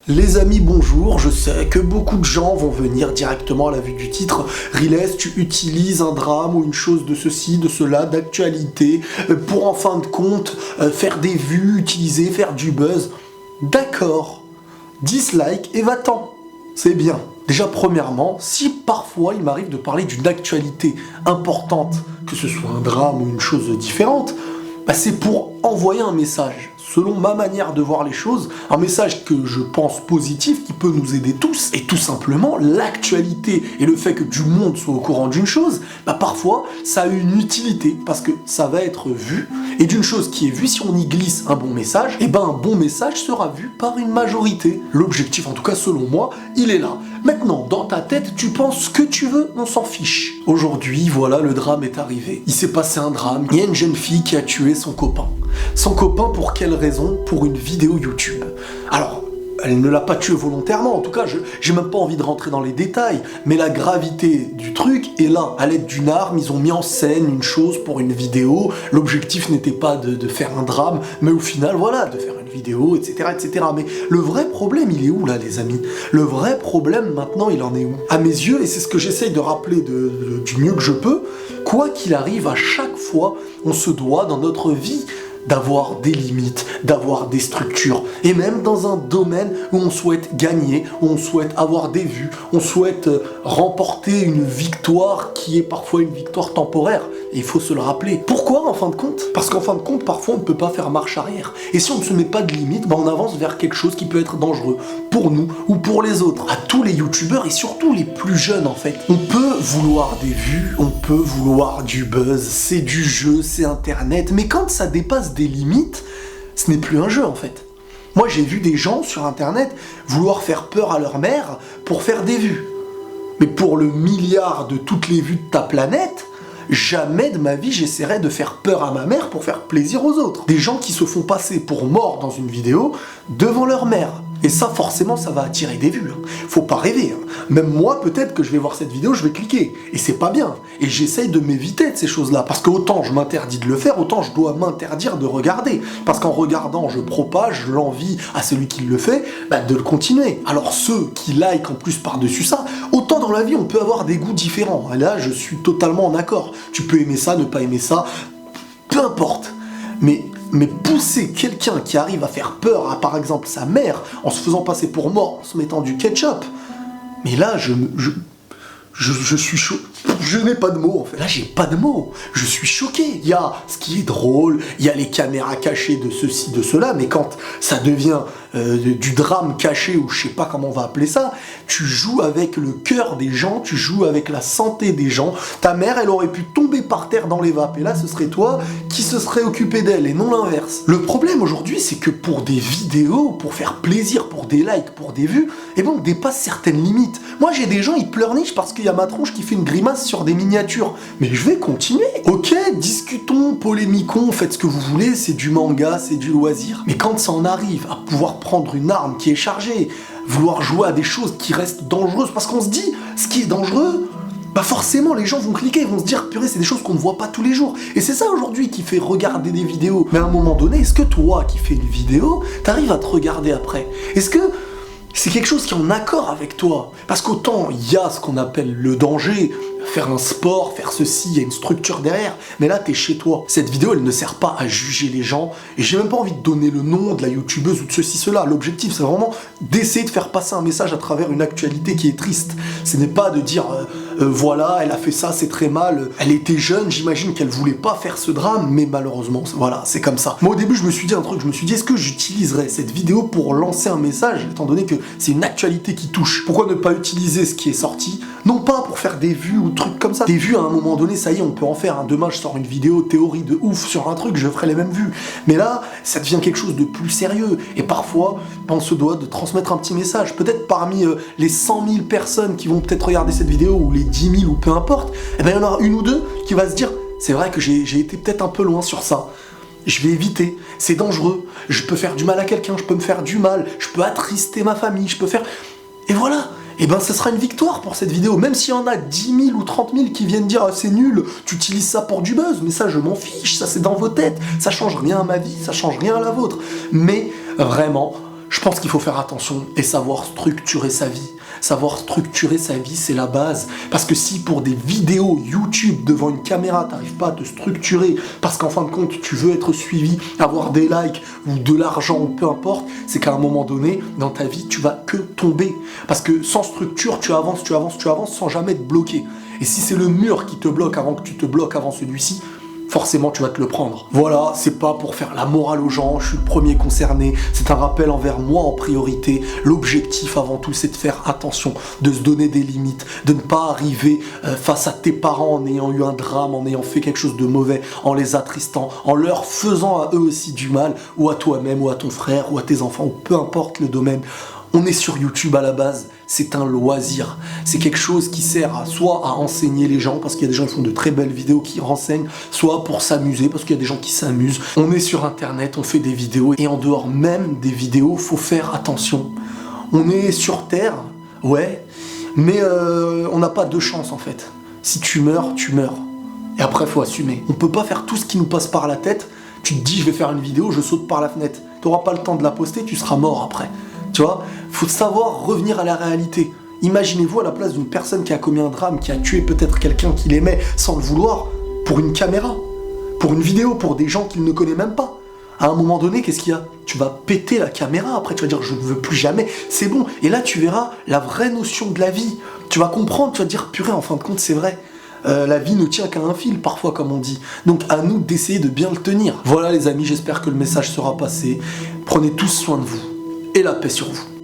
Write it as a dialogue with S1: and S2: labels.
S1: Les amis, bonjour, je sais que beaucoup de gens vont venir directement à la vue du titre. Riles, tu utilises un drame ou une chose de ceci, de cela, d'actualité, pour en fin de compte faire des vues, faire du buzz. D'accord, dislike et va-t'en, c'est bien. Déjà premièrement, si parfois il m'arrive de parler d'une actualité importante, que ce soit un drame ou une chose différente, c'est pour envoyer un message. Selon ma manière de voir les choses, un message que je pense positif, qui peut nous aider tous, et tout simplement, l'actualité et le fait que du monde soit au courant d'une chose, parfois, ça a une utilité, parce que ça va être vu, et d'une chose qui est vue, si on y glisse un bon message, un bon message sera vu par une majorité. L'objectif, en tout cas selon moi, il est là. Maintenant, dans ta tête, tu penses ce que tu veux, on s'en fiche. Aujourd'hui, voilà, le drame est arrivé. Il s'est passé un drame, il y a une jeune fille qui a tué son copain. Son copain, pour quelle raison? Pour une vidéo YouTube. Alors, elle ne l'a pas tué volontairement, en tout cas, j'ai même pas envie de rentrer dans les détails, mais la gravité du truc est là. À l'aide d'une arme, ils ont mis en scène une chose pour une vidéo. L'objectif n'était pas de faire un drame, mais au final, voilà, de faire une vidéo, etc., etc. Mais le vrai problème, il est où là, les amis? Le vrai problème, maintenant, il en est où? À mes yeux, et c'est ce que j'essaye de rappeler du mieux que je peux, quoi qu'il arrive, à chaque fois, on se doit, dans notre vie, d'avoir des limites, d'avoir des structures. Et même dans un domaine où on souhaite gagner, où on souhaite avoir des vues, on souhaite remporter une victoire qui est parfois une victoire temporaire. Et il faut se le rappeler. Pourquoi en fin de compte? Parce qu'en fin de compte, parfois on ne peut pas faire marche arrière. Et si on ne se met pas de limites, on avance vers quelque chose qui peut être dangereux pour nous ou pour les autres. À tous les youtubeurs et surtout les plus jeunes en fait. On peut vouloir des vues, on peut vouloir du buzz, c'est du jeu, c'est internet, mais quand ça dépasse des limites, ce n'est plus un jeu en fait. Moi j'ai vu des gens sur internet vouloir faire peur à leur mère pour faire des vues. Mais pour le milliard de toutes les vues de ta planète, jamais de ma vie j'essaierai de faire peur à ma mère pour faire plaisir aux autres. Des gens qui se font passer pour morts dans une vidéo devant leur mère. Et ça, forcément, ça va attirer des vues. Faut pas rêver. Même moi, peut-être que je vais voir cette vidéo, je vais cliquer. Et c'est pas bien. Et j'essaye de m'éviter de ces choses-là. Parce que autant je m'interdis de le faire, autant je dois m'interdire de regarder. Parce qu'en regardant, je propage l'envie à celui qui le fait de le continuer. Alors ceux qui like en plus par-dessus ça, autant dans la vie, on peut avoir des goûts différents. Et là, je suis totalement en accord. Tu peux aimer ça, ne pas aimer ça, peu importe. Mais pousser quelqu'un qui arrive à faire peur à, par exemple, sa mère, en se faisant passer pour mort, en se mettant du ketchup, mais là, je suis chaud. Je n'ai pas de mots, en fait. Là, j'ai pas de mots. Je suis choqué. Il y a ce qui est drôle, il y a les caméras cachées de ceci, de cela, mais quand ça devient du drame caché, ou je sais pas comment on va appeler ça, tu joues avec le cœur des gens, tu joues avec la santé des gens. Ta mère, elle aurait pu tomber par terre dans les vapes, et là, ce serait toi qui se serait occupé d'elle, et non l'inverse. Le problème aujourd'hui, c'est que pour des vidéos, pour faire plaisir, pour des likes, pour des vues, on dépasse certaines limites. Moi, j'ai des gens, ils pleurnichent parce qu'il y a ma tronche qui fait une grimace sur des miniatures. Mais je vais continuer. Ok, discutons, polémiquons, faites ce que vous voulez, c'est du manga, c'est du loisir. Mais quand ça en arrive à pouvoir prendre une arme qui est chargée, vouloir jouer à des choses qui restent dangereuses, parce qu'on se dit, ce qui est dangereux, forcément les gens vont cliquer, ils vont se dire purée, c'est des choses qu'on ne voit pas tous les jours. Et c'est ça aujourd'hui qui fait regarder des vidéos. Mais à un moment donné, est-ce que toi qui fais une vidéo, t'arrives à te regarder après? Est-ce que c'est quelque chose qui est en accord avec toi? Parce qu'autant il y a ce qu'on appelle le danger, faire un sport, faire ceci, il y a une structure derrière, mais là t'es chez toi. Cette vidéo elle ne sert pas à juger les gens, et j'ai même pas envie de donner le nom de la youtubeuse ou de ceci, cela. L'objectif c'est vraiment d'essayer de faire passer un message à travers une actualité qui est triste. Ce n'est pas de dire voilà, elle a fait ça, c'est très mal, elle était jeune, j'imagine qu'elle voulait pas faire ce drame, mais malheureusement, voilà, c'est comme ça. Moi au début je me suis dit un truc, je me suis dit est-ce que j'utiliserais cette vidéo pour lancer un message, étant donné que c'est une actualité qui touche. Pourquoi ne pas utiliser ce qui est sorti, non pas pour faire des vues ou trucs comme ça. Des vues à un moment donné, ça y est, on peut en faire. Demain je sors une vidéo théorie de ouf sur un truc, je ferai les mêmes vues. Mais là, ça devient quelque chose de plus sérieux. Et parfois, on se doit de transmettre un petit message. Peut-être parmi les 100 000 personnes qui vont peut-être regarder cette vidéo, ou les 10 000 ou peu importe, il y en aura une ou deux qui va se dire c'est vrai que j'ai été peut-être un peu loin sur ça. Je vais éviter, c'est dangereux, je peux faire du mal à quelqu'un, je peux me faire du mal, je peux attrister ma famille, je peux faire... Et voilà, ce sera une victoire pour cette vidéo, même s'il y en a 10 000 ou 30 000 qui viennent dire c'est nul, tu utilises ça pour du buzz, mais ça je m'en fiche, ça c'est dans vos têtes, ça change rien à ma vie, ça change rien à la vôtre. Mais vraiment, Je pense qu'il faut faire attention et savoir structurer sa vie. Savoir structurer sa vie, c'est la base. Parce que si pour des vidéos YouTube devant une caméra, t'arrives pas à te structurer, parce qu'en fin de compte, tu veux être suivi, avoir des likes ou de l'argent ou peu importe, c'est qu'à un moment donné, dans ta vie, tu vas que tomber. Parce que sans structure, tu avances sans jamais te bloquer. Et si c'est le mur qui te bloque avant que tu te bloques avant celui-ci, forcément tu vas te le prendre. Voilà, c'est pas pour faire la morale aux gens, je suis le premier concerné, c'est un rappel envers moi en priorité. L'objectif avant tout, c'est de faire attention, de se donner des limites, de ne pas arriver face à tes parents en ayant eu un drame, en ayant fait quelque chose de mauvais, en les attristant, en leur faisant à eux aussi du mal, ou à toi-même, ou à ton frère, ou à tes enfants, ou peu importe le domaine. On est sur YouTube à la base, c'est un loisir. C'est quelque chose qui sert soit à enseigner les gens, parce qu'il y a des gens qui font de très belles vidéos qui renseignent, soit pour s'amuser, parce qu'il y a des gens qui s'amusent. On est sur Internet, on fait des vidéos, et en dehors même des vidéos, faut faire attention. On est sur Terre, ouais, mais on n'a pas de chance en fait. Si tu meurs, tu meurs. Et après, faut assumer. On peut pas faire tout ce qui nous passe par la tête. Tu te dis, je vais faire une vidéo, je saute par la fenêtre. Tu n'auras pas le temps de la poster, tu seras mort après. Tu vois, faut savoir revenir à la réalité. Imaginez-vous à la place d'une personne qui a commis un drame, qui a tué peut-être quelqu'un qu'il aimait sans le vouloir, pour une caméra, pour une vidéo, pour des gens qu'il ne connaît même pas. À un moment donné, qu'est-ce qu'il y a? Tu vas péter la caméra, après tu vas dire je ne veux plus jamais, c'est bon. Et là tu verras la vraie notion de la vie. Tu vas comprendre, tu vas dire purée, en fin de compte c'est vrai. La vie ne tient qu'à un fil parfois comme on dit. Donc à nous d'essayer de bien le tenir. Voilà les amis, j'espère que le message sera passé. Prenez tous soin de vous. Et la paix sur vous.